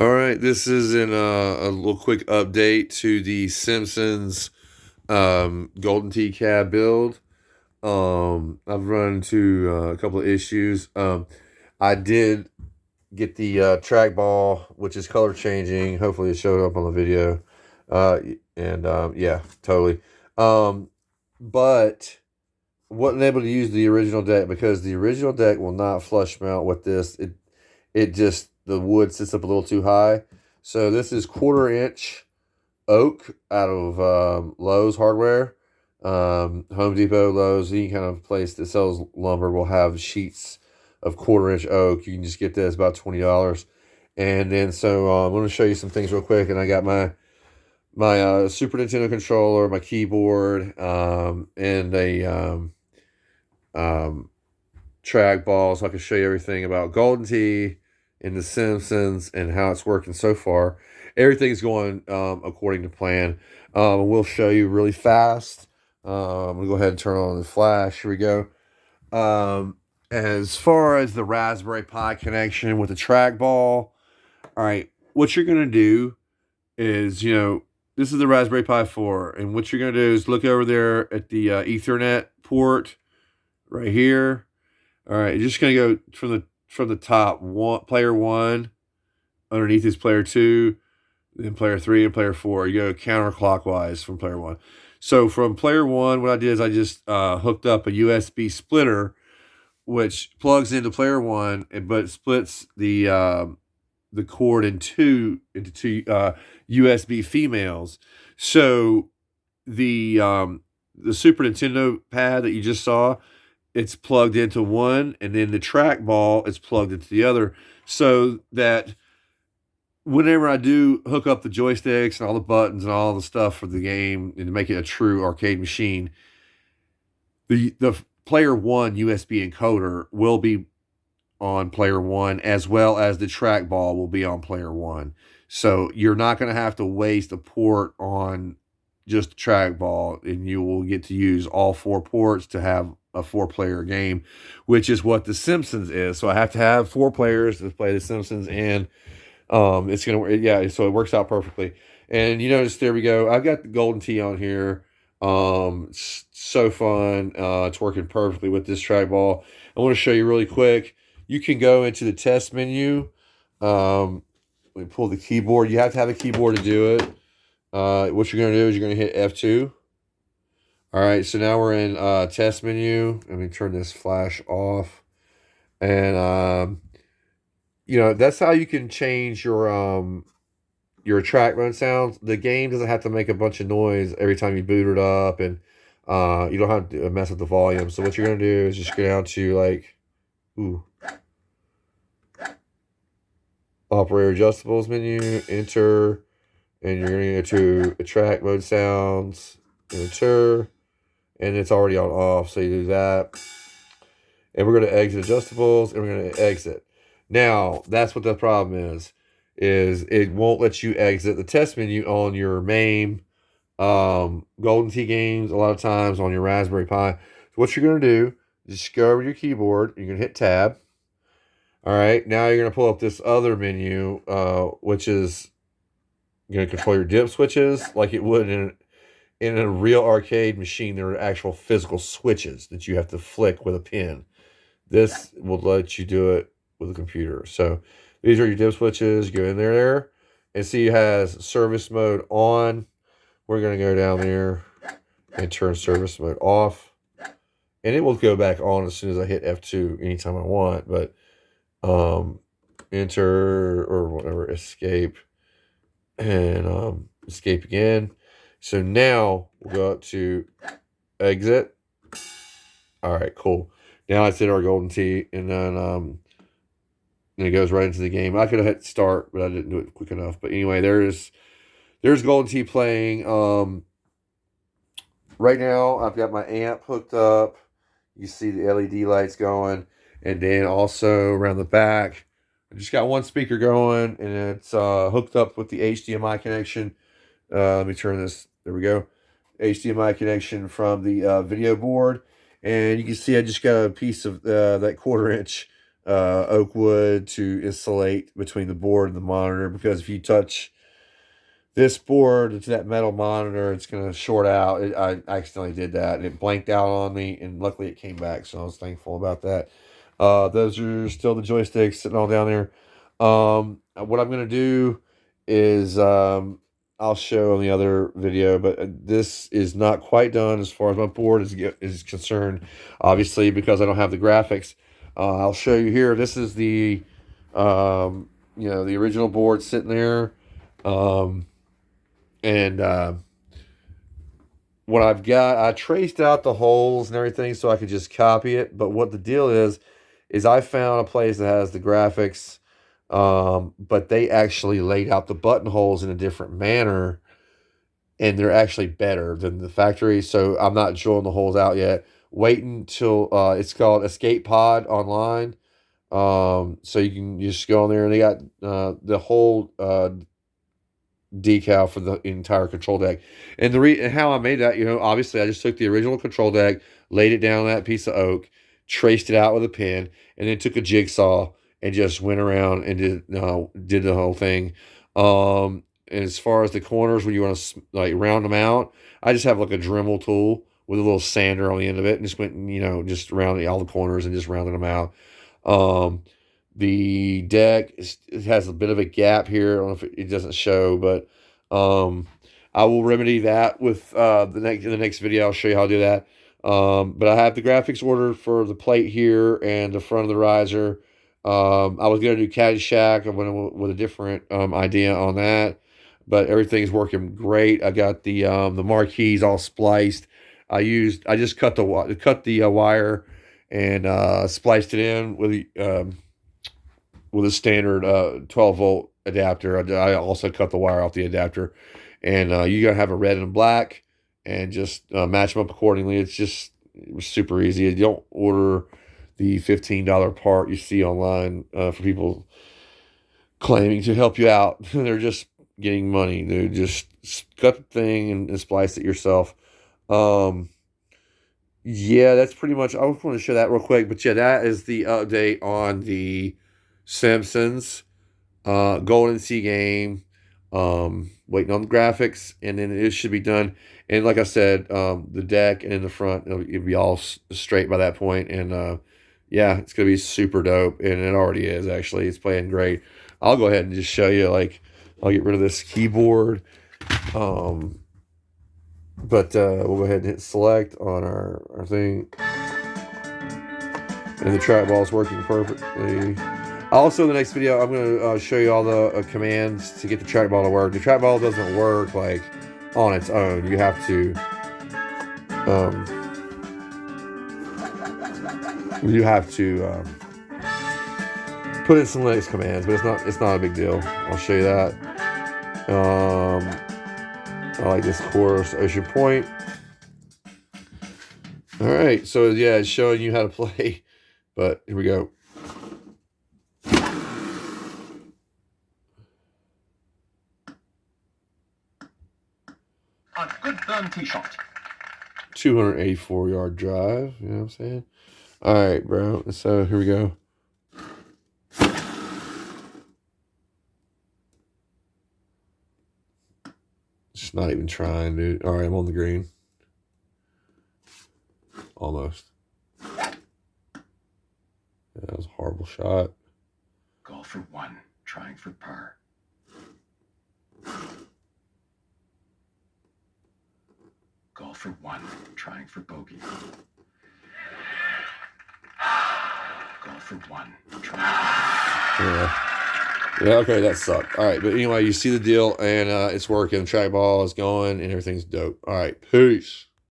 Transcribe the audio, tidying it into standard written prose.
All right, this is a little quick update to the Simpsons Golden Tea Cab build. I've run into a couple of issues. I did get the trackball, which is color changing. Hopefully, it showed up on the video. Yeah, totally. Um, but wasn't able to use the original deck because the original deck will not flush mount with this. It just the wood sits up a little too high. So this is 1/4 inch oak out of Lowe's Hardware, Home Depot, Lowe's, any kind of place that sells lumber will have sheets of 1/4 inch oak. You can just get this about $20. And then so I'm going to show you some things real quick. And I got my Super Nintendo controller, my keyboard, and a um, trackball, so I can show you everything about Golden Tee and The Simpsons and how it's working so far. Everything's going according to plan. We'll show you really fast. I'm gonna go ahead and turn on the flash. Here we go. As far as the Raspberry Pi connection with the trackball, all right, what you're gonna do is, this is the Raspberry Pi 4, and what you're gonna do is look over there at the Ethernet port right here. All right, you're just gonna go from the top. Player one, underneath is player two, then player three and player four. You go counterclockwise from player one. So from player one, what I did is I just hooked up a USB splitter, which plugs into player one, but splits the cord into two USB females. So the Super Nintendo pad that you just saw, it's plugged into one, and then the trackball is plugged into the other, so that whenever I do hook up the joysticks and all the buttons and all the stuff for the game and to make it a true arcade machine, the player one USB encoder will be on player one, as well as the trackball will be on player one. So you're not going to have to waste a port on just the trackball, and you will get to use all four ports to have a four-player game, which is what The Simpsons is. So I have to have four players to play The Simpsons, and it's gonna work. Yeah, so it works out perfectly. And you notice, there we go. I've got the Golden Tee on here. So fun. It's working perfectly with this trackball. I want to show you really quick. You can go into the test menu. Let me pull the keyboard. You have to have a keyboard to do it. What you're going to do is you're going to hit F2. All right, so now we're in test menu. Let me turn this flash off. And, that's how you can change your track mode sounds. The game doesn't have to make a bunch of noise every time you boot it up, and you don't have to mess with the volume. So what you're going to do is just go down to, like, operator adjustables menu, enter, and you're going to go to track mode sounds, enter, and it's already on off, so you do that. And we're going to exit adjustables, and we're going to exit. Now, that's what the problem is it won't let you exit the test menu on your main Golden Tee games, a lot of times on your Raspberry Pi. So what you're going to do is just go over to your keyboard, you're going to hit tab. All right, now you're going to pull up this other menu, which is you're going to control your dip switches like it would in a real arcade machine. There are actual physical switches that you have to flick with a pin. This will let you do it with a computer. So these are your dip switches. Go in there, and see it has service mode on. We're going to go down there and turn service mode off. And it will go back on as soon as I hit F2 anytime I want. But enter or whatever, escape, and escape again. So now we'll go up to exit. All right, cool. Now it's in our Golden Tee, and then it goes right into the game. I could have hit start, but I didn't do it quick enough. But anyway, there's Golden Tee playing. Right now I've got my amp hooked up. You see the LED lights going, and then also around the back, I just got one speaker going, and it's hooked up with the HDMI connection. Let me turn this. There we go. HDMI connection from the video board, and you can see I just got a piece of that 1/4 inch oak wood to insulate between the board and the monitor, because if you touch this board to that metal monitor, it's going to short out. I accidentally did that, and it blanked out on me, and luckily it came back, so I was thankful about that. Those are still the joysticks sitting all down there. What I'm going to do is I'll show on the other video, but this is not quite done as far as my board is concerned, obviously, because I don't have the graphics. I'll show you here. This is the, the original board sitting there. And what I've got, I traced out the holes and everything so I could just copy it. But what the deal is I found a place that has the graphics, but they actually laid out the buttonholes in a different manner, and they're actually better than the factory. So I'm not drilling the holes out yet. Waiting until it's called Escape Pod online. So you can just go on there, and they got the whole decal for the entire control deck. And and how I made that, obviously I just took the original control deck, laid it down on that piece of oak, traced it out with a pen, and then took a jigsaw and just went around and did the whole thing. And as far as the corners, when you want to like round them out, I just have like a Dremel tool with a little sander on the end of it, and just went and, just rounding all the corners and just rounding them out. The deck it has a bit of a gap here. I don't know if it doesn't show, but I will remedy that with the next video. I'll show you how to do that. But I have the graphics ordered for the plate here and the front of the riser. I was going to do Caddyshack. I went with a different idea on that, but everything's working great. I got the marquees all spliced. I just cut the wire and spliced it in with a standard 12-volt adapter. I also cut the wire off the adapter, and you gotta have a red and a black, and just match them up accordingly. It was super easy. You don't order the $15 part you see online for people claiming to help you out. They're just getting money, dude. Just cut the thing and splice it yourself. Yeah, that's pretty much. I just want to show that real quick, but yeah, that is the update on the Simpsons Golden Sea game. Waiting on the graphics, and then it should be done. And like I said, the deck and in the front, it'll be all straight by that point. And yeah, it's gonna be super dope, and it already is. Actually, it's playing great. I'll go ahead and just show you. Like, I'll get rid of this keyboard. But we'll go ahead and hit select on our thing, and the trackball is working perfectly. Also, in the next video, I'm going to show you all the commands to get the trackball to work. The trackball doesn't work like on its own. You have to put in some Linux commands, but it's not a big deal. I'll show you that. I like this chorus Ocean Point. All right, so yeah, it's showing you how to play, but here we go. A good firm tee shot. 284-yard drive, you know what I'm saying? All right, bro. So here we go. Just not even trying, dude. All right, I'm on the green. Almost. Yeah, that was a horrible shot. Golf for one, trying for par. Golf for one, trying for bogey. Golf for one, trying for Yeah, okay, that sucked. All right, but anyway, you see the deal, and it's working. Trackball is going, and everything's dope. All right, peace.